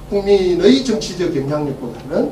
국민의 정치적 영향력보다는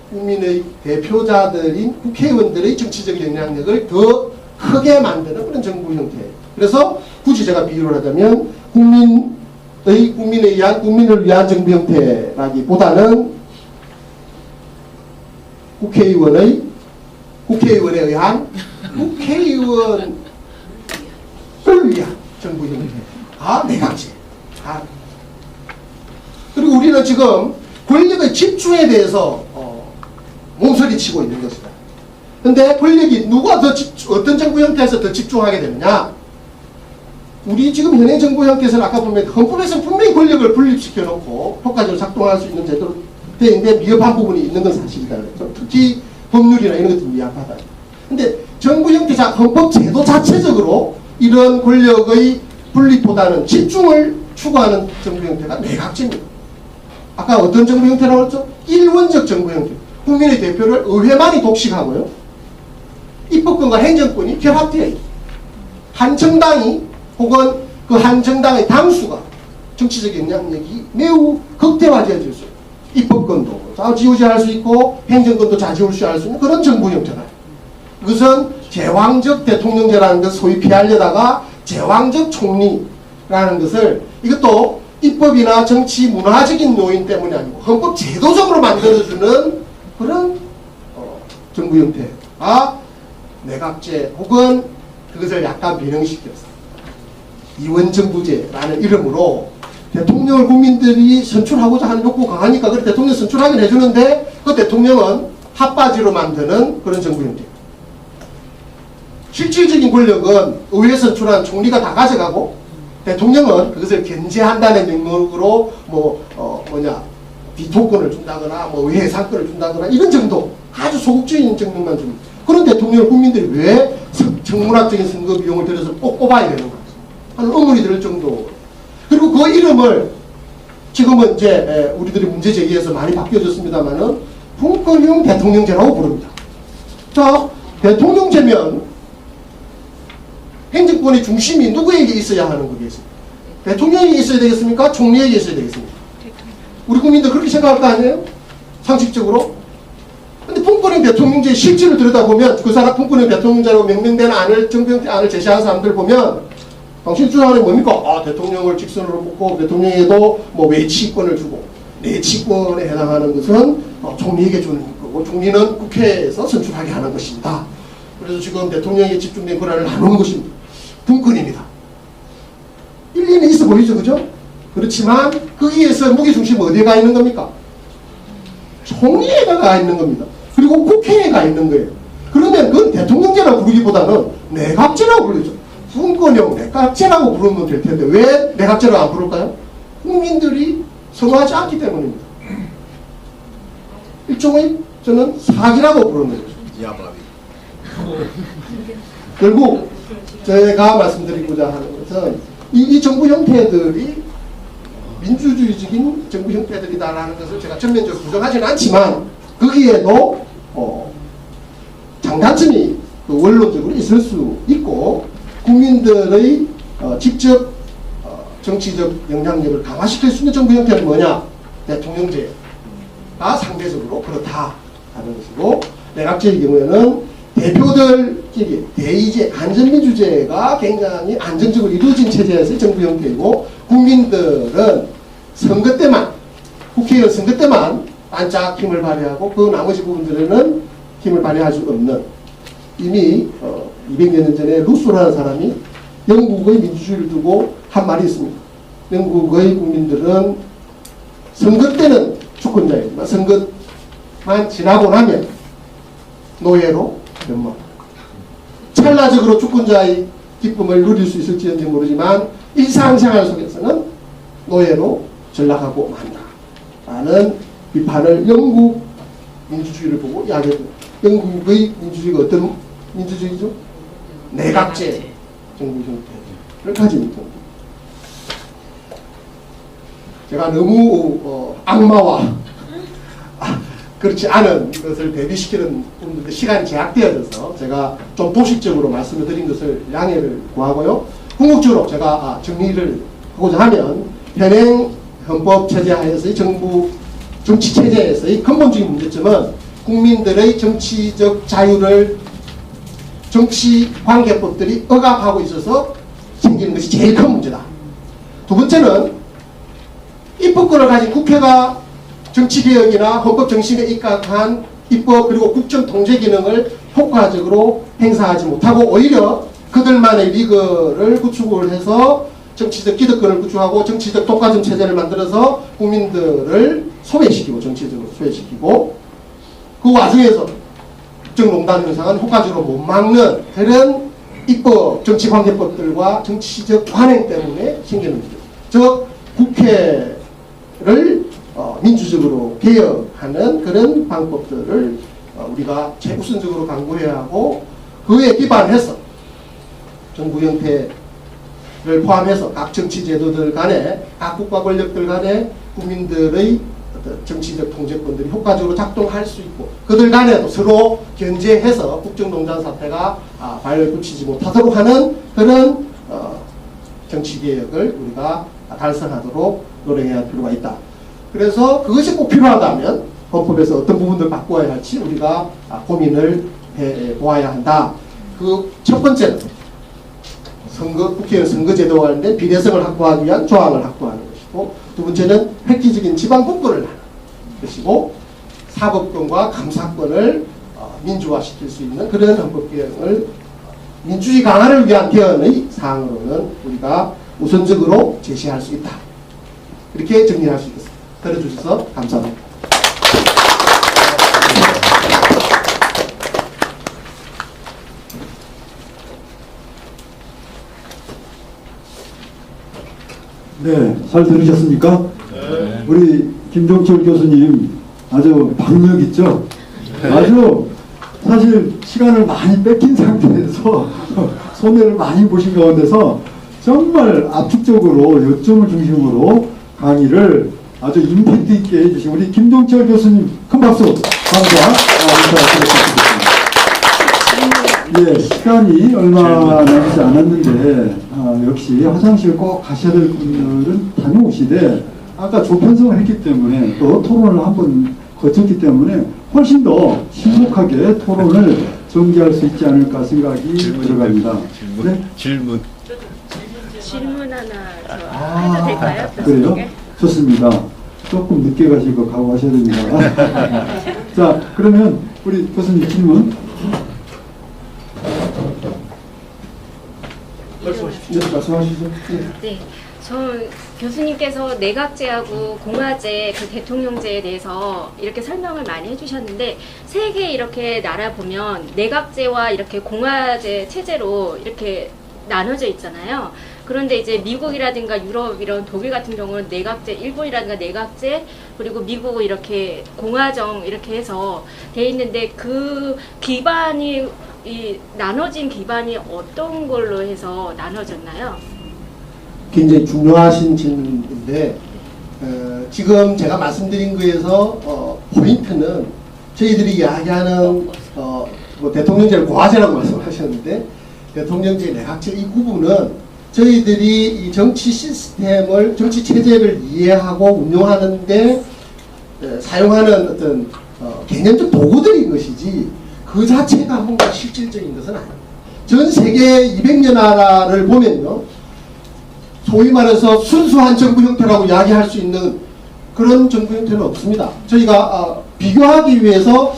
국민의 대표자들인 국회의원들의 정치적 영향력을 더 크게 만드는 그런 정부 형태. 그래서 굳이 제가 비유를 하자면 국민을 위한 정부 형태라기보다는 국회의원에 의한 국회의원을 위한 정부 형태가 내각제. 그리고 우리는 지금 권력의 집중에 대해서 몸서리치고 있는 것이다. 근데 권력이 누가 어떤 정부 형태에서 더 집중하게 되느냐? 우리 지금 현행 정부 형태에서는 아까 보면 헌법에서는 분명히 권력을 분립시켜 놓고 효과적으로 작동할 수 있는 제도로 되어 있는데 미흡한 부분이 있는 건 사실이다. 특히 법률이나 이런 것들이 미흡하다. 근데 정부 형태자 헌법 제도 자체적으로 이런 권력의 분립보다는 집중을 추구하는 정부 형태가 내각제입니다. 아까 어떤 정부 형태라고 했죠? 일원적 정부 형태. 국민의 대표를 의회만이 독식하고요. 입법권과 행정권이 결합되어 있다. 한 정당이 혹은 그 한 정당의 당수가 정치적 영향력이 매우 극대화되어질 수 있어요. 입법권도 좌지우지할 수 있고 행정권도 좌지우지할 수 있는 그런 정부 형태다. 그것은 제왕적 대통령제라는 것을 소위 피하려다가 제왕적 총리라는 것을 이것도 입법이나 정치 문화적인 요인 때문이 아니고 헌법 제도적으로 만들어주는 그런 정부 형태가 내각제 혹은 그것을 약간 변형시켰어. 이원정부제라는 이름으로 대통령을 국민들이 선출하고자 하는 욕구가 강하니까 그 대통령 선출하긴 해주는데 그 대통령은 핫바지로 만드는 그런 정부 형태. 실질적인 권력은 의회 선출한 총리가 다 가져가고 대통령은 그것을 견제한다는 명목으로 비토권을 준다거나 의회 상권을 준다거나 이런 정도 아주 소극적인 정도만 줍니다. 그런 대통령을 국민들이 왜 정문학적인 선거 비용을 들여서 꼭 뽑아야 되는가 하는 의문이 들 정도. 그리고 그 이름을 지금은 이제 우리들이 문제 제기해서 많이 바뀌어졌습니다만은 분권형 대통령제라고 부릅니다. 자, 대통령제면 행정권의 중심이 누구에게 있어야 하는 거겠습니까? 대통령이 있어야 되겠습니까? 총리에게 있어야 되겠습니까? 우리 국민들 그렇게 생각할 거 아니에요? 상식적으로? 근데 분권형 대통령제의 실질을 들여다보면 그 사람 분권형 대통령제라고 명명된 안을 정부 형태 안을 제시한 사람들 보면 당신 주장은 뭡니까? 대통령을 직선으로 뽑고 대통령에도 외치권을 주고 내치권에 해당하는 것은 총리에게 주는 거고 총리는 국회에서 선출하게 하는 것입니다. 그래서 지금 대통령에 집중된 권한을 나누는 것입니다. 분권입니다. 일리는 있어 보이죠, 그죠? 그렇지만 거기에서 무게중심은 어디에 가 있는 겁니까? 총리에 가 있는 겁니다. 그리고 국회에 가 있는 거예요. 그러면 그건 대통령제라고 부르기보다는 내각제라고 부르죠. 분권형 내각제라고 부르면 될 텐데 왜 내각제라고 안 부를까요? 국민들이 선호하지 않기 때문입니다. 일종의 저는 사기라고 부르는 거죠. 결국 제가 말씀드리고자 하는 것은 이 정부 형태들이 민주주의적인 정부 형태들이다라는 것을 제가 전면적으로 부정하지는 않지만 거기에도 장단점이 원론적으로 있을 수 있고 국민들의 직접 정치적 영향력을 강화시킬 수 있는 정부 형태는 뭐냐? 대통령제가 상대적으로 그렇다 하는 것이고 내각제의 경우에는 대표들끼리 대의제, 안전민주제가 굉장히 안정적으로 이루어진 체제에서의 정부 형태이고 국민들은 선거 때만 국회의원 선거 때만 반짝 힘을 발휘하고 그 나머지 부분들에는 힘을 발휘할 수 없는 이미 200여 년 전에 루소라는 사람이 영국의 민주주의를 두고 한 말이 있습니다. 영국의 국민들은 선거 때는 주권자이지만 선거만 지나고 나면 노예로 변모한다. 찰나적으로 주권자의 기쁨을 누릴 수 있을지는 모르지만 일상생활 속에서는 노예로 전락하고 만다 라는 비판을 영국 민주주의를 보고 이야기합니다. 영국의 민주주의가 어떤 민주주의죠? 내각제 정부 형태를 가진 겁니다. 제가 너무 악마와 그렇지 않은 것을 대비시키는 부분들 시간이 제약되어져서 제가 좀 도식적으로 말씀을 드린 것을 양해를 구하고요. 궁극적으로 제가 정리를 하고자 하면 현행 헌법 체제 하에서의 정치 체제에서의 근본적인 문제점은 국민들의 정치적 자유를 정치 관계법들이 억압하고 있어서 생기는 것이 제일 큰 문제다. 두 번째는 입법권을 가진 국회가 정치개혁이나 헌법 정신에 입각한 입법 그리고 국정 통제 기능을 효과적으로 행사하지 못하고 오히려 그들만의 리그를 구축을 해서 정치적 기득권을 구축하고 정치적 독과점 체제를 만들어서 국민들을 소외시키고 정치적으로 소외시키고 그 와중에서 국정농단 현상은 효과적으로 못 막는 그런 입법 정치관계법들과 정치적 관행 때문에 생기는 문제. 즉 국회를 민주적으로 개혁하는 그런 방법들을 우리가 최우선적으로 강구해야 하고 그에 기반해서 정부 형태를 포함해서 각 정치 제도들 간에 각 국가 권력들 간에 국민들의 어떤 정치적 통제권들이 효과적으로 작동할 수 있고 그들 간에도 서로 견제해서 국정농단 사태가 발붙이지 못하도록 하는 그런 정치개혁을 우리가 달성하도록 노력해야 할 필요가 있다. 그래서 그것이 꼭 필요하다면 헌법에서 어떤 부분들 바꿔야 할지 우리가 고민을 해보아야 한다. 그 첫 번째는 국회의원 선거제도와 관련된 비례성을 확보하기 위한 조항을 확보하는 것이고 두 번째는 획기적인 지방분권을 하는 것이고 사법권과 감사권을 민주화시킬 수 있는 그런 헌법개혁을 민주주의 강화를 위한 개헌의 사항으로는 우리가 우선적으로 제시할 수 있다. 이렇게 정리할 수 있겠습니다. 들어주셔서 감사합니다. 네, 잘 들으셨습니까? 네. 우리 김종철 교수님 아주 박력 있죠? 네. 아주 사실 시간을 많이 뺏긴 상태에서 손해를 많이 보신 가운데서 정말 압축적으로 요점을 중심으로 강의를 아주 임팩트 있게 해주신 우리 김종철 교수님 큰 박수 감사 예, 시간이 얼마 남지 않았는데 역시 화장실 꼭 가셔야 될 분들은 다녀오시되 아까 조편성을 했기 때문에 또 토론을 한번 거쳤기 때문에 훨씬 더 신속하게 토론을 전개할 수 있지 않을까 생각이 들어갑니다. 질문 하나 해도 될까요? 그래요? 좋습니다. 조금 늦게 가시고 각오하셔야 됩니다. 자, 그러면 우리 교수님 질문. 말씀하시죠. 네. 저 교수님께서 내각제하고 공화제, 그 대통령제에 대해서 이렇게 설명을 많이 해주셨는데 세계 이렇게 나라 보면 내각제와 이렇게 공화제 체제로 이렇게 나눠져 있잖아요. 그런데 이제 미국이라든가 유럽 이런 독일 같은 경우는 내각제, 일본이라든가 내각제, 그리고 미국은 이렇게 공화정 이렇게 해서 돼 있는데 그 기반이 이 나눠진 기반이 어떤 걸로 해서 나눠졌나요? 굉장히 중요하신 질문인데 지금 제가 말씀드린 거에서 포인트는 저희들이 이야기하는 뭐 대통령제를 공화제라고 말씀하셨는데 대통령제 내각제 이 부분은 저희들이 이 정치 시스템을 정치 체제를 이해하고 운용하는데 사용하는 어떤 개념적 도구들인 것이지 그 자체가 뭔가 실질적인 것은 아닙니다. 전 세계 200여 나라를 보면요. 소위 말해서 순수한 정부 형태라고 이야기할 수 있는 그런 정부 형태는 없습니다. 저희가 비교하기 위해서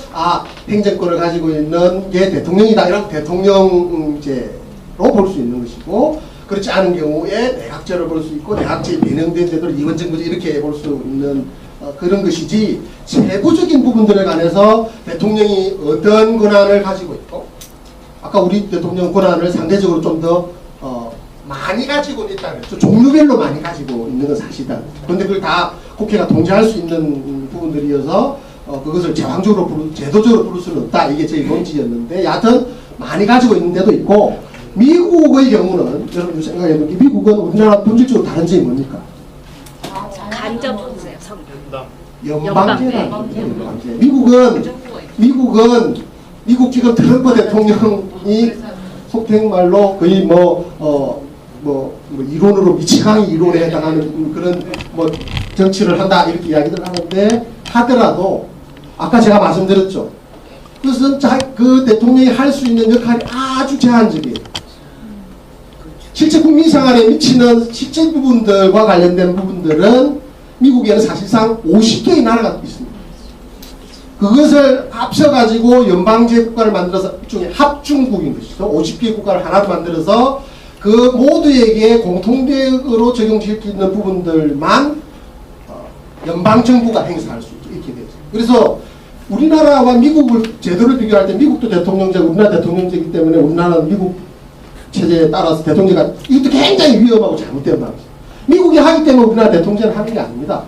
행정권을 가지고 있는 게 대통령이다. 이런 대통령제로 볼 수 있는 것이고 그렇지 않은 경우에 내각제를 볼 수 있고 내각제에 변형된 제도를 이원정부제 이렇게 볼 수 있는 그런 것이지 세부적인 부분들에 관해서 대통령이 어떤 권한을 가지고 있고 아까 우리 대통령 권한을 상대적으로 좀 더 많이 가지고 있다 그랬죠. 종류별로 많이 가지고 있는 건 사실이다. 그런데 그걸 다 국회가 통제할 수 있는 부분들이어서 그것을 제왕적으로 제도적으로 부를 수는 없다. 이게 저희 논지였는데 여하튼 많이 가지고 있는 데도 있고 미국의 경우는 여러분 생각해보면 미국은 우리나라 본질적으로 다른 점이 뭡니까? 간접세요. 연방제라는 미국 지금 트럼프 대통령이 속행말로 거의 이론으로 미치광이 이론에 해당하는 그런 정치를 한다 이렇게 이야기들 하는데 하더라도 아까 제가 말씀드렸죠. 그것은 그 대통령이 할 수 있는 역할이 아주 제한적이에요. 실제 국민 생활에 미치는 실제 부분들과 관련된 부분들은 미국에는 사실상 50개의 나라가 있습니다. 그것을 합쳐가지고 연방제 국가를 만들어서 일종의 합중국인 것이죠. 50개의 국가를 하나로 만들어서 그 모두에게 공통적으로 적용시킬 수 있는 부분들만 연방정부가 행사할 수 있게 되죠. 그래서 우리나라와 미국을 제도를 비교할 때 미국도 대통령제, 우리나라 대통령제이기 때문에 우리나라는 미국 체제에 따라서 대통령제가 이것도 굉장히 위험하고 잘못된 말이죠. 미국이 하기 때문에 우리나라 대통령제를 하는 게 아닙니다.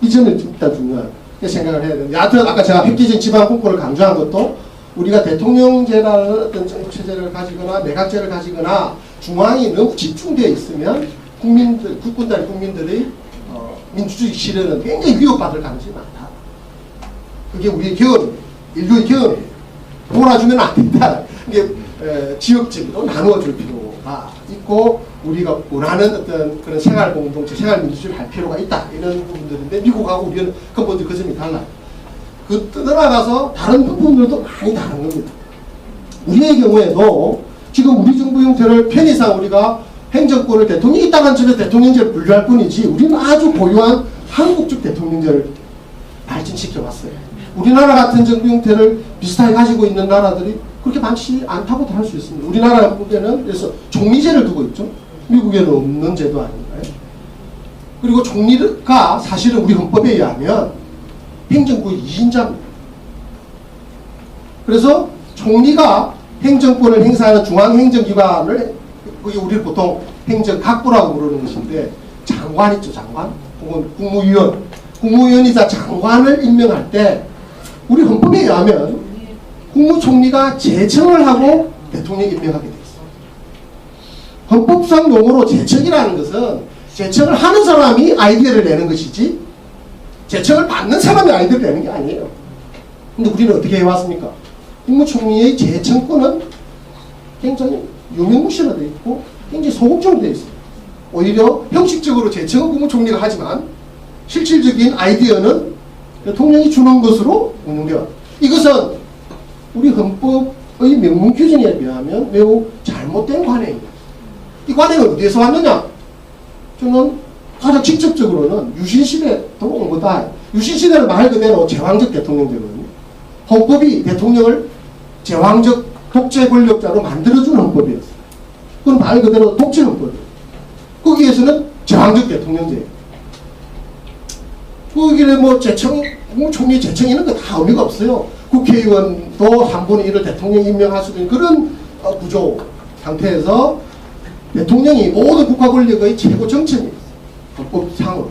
이 점이 일단 중요한 생각을 해야 되는데, 여하튼 아까 제가 획기적인 지방분권을 강조한 것도 우리가 대통령제라는 어떤 정부 체제를 가지거나 내각제를 가지거나 중앙이 너무 집중되어 있으면 국민들, 국군단 국민들의 민주주의 실현은 굉장히 위협받을 가능성이 많다. 그게 우리의 경험, 인류의 경험, 몰아주면 안 된다. 이게 지역적으로 나누어줄 필요가 있고 우리가 원하는 어떤 그런 생활 공동체, 생활 민주주의를 할 필요가 있다. 이런 부분들인데 미국하고 우리는 근본적으로 그 점이 달라요. 그 떠나가서 다른 부분들도 많이 다른 겁니다. 우리의 경우에도 지금 우리 정부 형태를 편의상 우리가 행정권을 대통령이 있다는 점에서 대통령제를 분류할 뿐이지 우리는 아주 고유한 한국적 대통령제를 발전시켜 왔어요. 우리나라 같은 정부 형태를 비슷하게 가지고 있는 나라들이 그렇게 많지 않다고도 할 수 있습니다. 우리나라에는 그래서 총리제를 두고 있죠. 미국에는 없는 제도 아닌가요? 그리고 총리가 사실은 우리 헌법에 의하면 행정부의 2인자입니다. 그래서 총리가 행정권을 행사하는 중앙행정기관을 그게 우리 보통 행정각부라고 부르는 것인데 장관 있죠. 장관 혹은 국무위원, 국무위원이자 장관을 임명할 때 우리 헌법에 의하면 국무총리가 제청을 하고 대통령이 임명하게 돼 있어요. 헌법상 용어로 제청이라는 것은 제청을 하는 사람이 아이디어를 내는 것이지 제청을 받는 사람이 아이디어를 내는 게 아니에요. 근데 우리는 어떻게 해왔습니까? 국무총리의 제청권은 굉장히 유명무실화되어 있고 굉장히 소극적으로 되어 있어요. 오히려 형식적으로 제청은 국무총리가 하지만 실질적인 아이디어는 대통령이 주는 것으로 운영되어. 이것은 우리 헌법의 명문 규정에 비하면 매우 잘못된 관행입니다. 이 관행은 어디에서 왔느냐? 저는 가장 직접적으로는 유신시대도 온 거다. 유신시대는 말 그대로 제왕적 대통령제거든요. 헌법이 대통령을 제왕적 독재 권력자로 만들어준 헌법이었어요. 그건 말 그대로 독재 헌법이에요. 거기에서는 제왕적 대통령제예요. 거기는 뭐 제청, 국무총리 제청 이런 거 다 의미가 없어요. 국회의원도 3분의 1을 대통령이 임명할 수 있는 그런 구조 상태에서 대통령이 모든 국가 권력의 최고 정책입니다. 헌법상으로.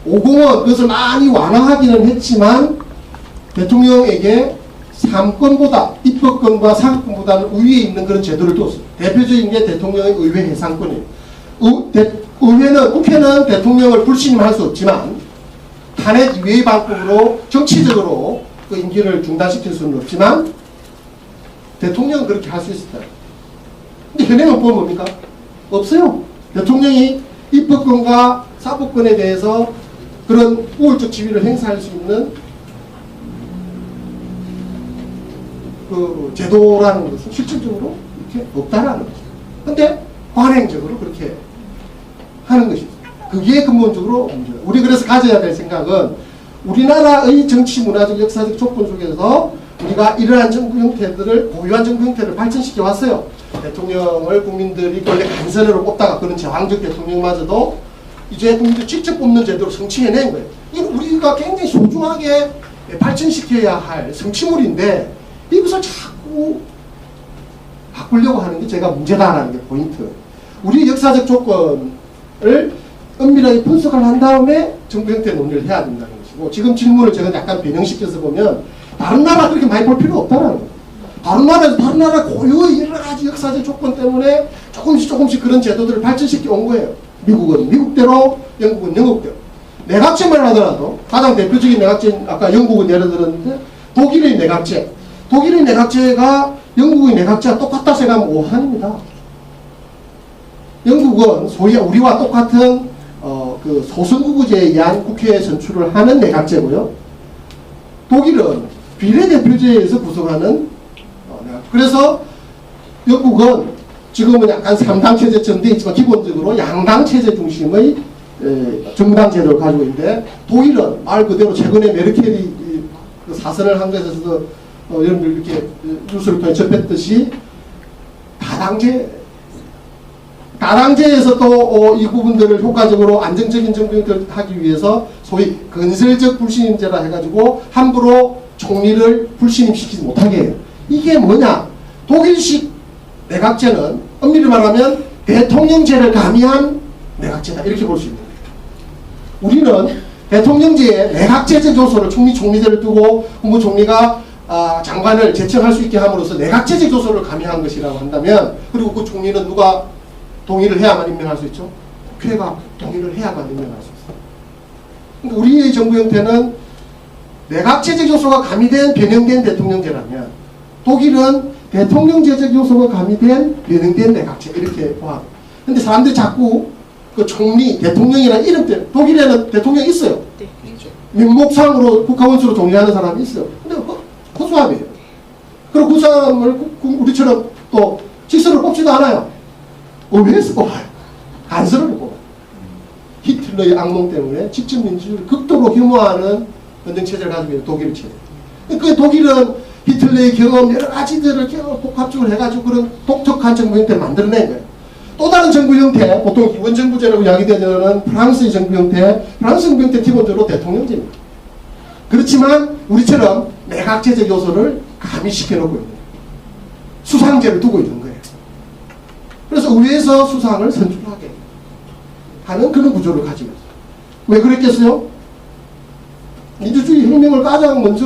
50은 그것을 많이 완화하기는 했지만 대통령에게 삼권보다 입법권과 사법권보다는 우위에 있는 그런 제도를 뒀어요. 대표적인 게 대통령의 의회 해상권이에요. 의회는, 국회는 대통령을 불신임할 수 없지만 탄핵 이외의 방법으로 정치적으로 그 임기를 중단시킬 수는 없지만 대통령은 그렇게 할 수 있었다. 근데 현행 헌법은 뭡니까? 없어요. 대통령이 입법권과 사법권에 대해서 그런 우월적 지위를 행사할 수 있는 그 제도라는 것은 실질적으로 이렇게 없다라는 거죠. 근데 관행적으로 그렇게 하는 것입니다. 그게 근본적으로 문제다. 우리 그래서 가져야 될 생각은 우리나라의 정치, 문화적, 역사적 조건 속에서 우리가 이러한 정부 형태들을, 고유한 정부 형태를 발전시켜 왔어요. 대통령을 국민들이 원래 간선으로 뽑다가 그런 제왕적 대통령마저도 이제 국민들 직접 뽑는 제도로 성취해낸 거예요. 이건 우리가 굉장히 소중하게 발전시켜야 할 성취물인데 이것을 자꾸 바꾸려고 하는 게 제가 문제다라는 게 포인트. 우리 역사적 조건을 엄밀하게 분석을 한 다음에 정부 형태 논의를 해야 된다는 것이고, 지금 질문을 제가 약간 변형시켜서 보면 다른 나라 그렇게 많이 볼 필요 없다는 거예요. 다른 나라에서 다른 나라 고유의 여러 가지 역사적 조건 때문에 조금씩 그런 제도들을 발전시켜 온 거예요. 미국은 미국대로, 영국은 영국대로. 내각제만 하더라도 가장 대표적인 내각제, 아까 영국은 예를 들었는데 독일의 내각제. 독일의 내각제가 영국의 내각제와 똑같다 생각하면 오한입니다. 영국은 소위 우리와 똑같은 그 소선거구제에 의한 국회에 선출을 하는 내각제고요. 독일은 비례대표제에 의해서 구성하는 그래서 영국은 지금은 약간 3당 체제처럼 되어 있지만 기본적으로 양당 체제 중심의 정당 제도를 가지고 있는데 독일은 말 그대로 최근에 메르켈이 그 사선을 한 것에서도 여러분들 이렇게 뉴스를 통해 접했듯이 다당제에서 또 이 부분들을 효과적으로 안정적인 정부를 하기 위해서 소위 건설적 불신임제라 해가지고 함부로 총리를 불신임시키지 못하게 해요. 이게 뭐냐? 독일식 내각제는 엄밀히 말하면 대통령제를 가미한 내각제다 이렇게 볼 수 있는 거예요. 우리는 대통령제에 내각제적 요소를 총리제를 두고 국무총리가 장관을 제청할 수 있게 함으로써 내각제적 요소를 가미한 것이라고 한다면 그리고 그 총리는 누가 동의를 해야만 임명할 수 있죠? 국회가 동의를 해야만 임명할 수 있어요. 그러니까 우리의 정부 형태는 내각제적 요소가 가미된 변형된 대통령제라면 독일은 대통령제적 요소가 가미된 변형된 내각제 이렇게 봐. 근데 사람들이 자꾸 그 총리, 대통령이라는 이름 때문에 독일에는 대통령이 있어요. 네, 그렇죠. 명목상으로 국가원수로 존재하는 사람이 있어요. 근데 허수아비예요. 그리고 그 사람을 우리처럼 또 직선으로 뽑지도 않아요. 의회에서 뽑아요. 간섭을 뽑아요. 히틀러의 악몽 때문에 직접 민주주의를 극도로 혐오하는 헌정체제를 가지고 있는 독일 체제. 그 독일은 히틀러의 경험 여러 가지들을 복합적으로 해가지고 그런 독특한 정부 형태를 만들어낸 거예요. 또 다른 정부 형태, 보통 기본정부제라고 이야기되는 프랑스의 정부 형태, 프랑스 정부 형태 기본적으로 대통령제입니다. 그렇지만 우리처럼 내각제적 요소를 가미시켜 놓고 있는 거예요. 수상제를 두고 있는 거예요. 그래서 의회에서 수상을 선출하게 하는 그런 구조를 가지고 있어요. 왜 그랬겠어요? 민주주의 혁명을 가장 먼저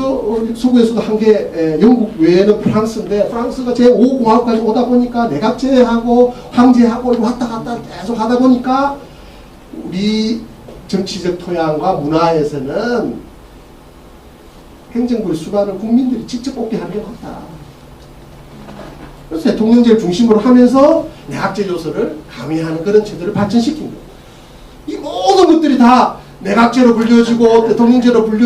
서구에서도 한 게 영국 외에는 프랑스인데 프랑스가 제5공화국까지 오다 보니까 내각제하고 황제하고 왔다 갔다 계속 하다 보니까 우리 정치적 토양과 문화에서는 행정부의 수반을 국민들이 직접 뽑게 하는 게 맞다. 그래서 대통령제를 중심으로 하면서 내각제 요소를 가미하는 그런 제도를 발전시킨 거예요. 이 모든 것들이 다 내각제로 불려지고 대통령제로 불려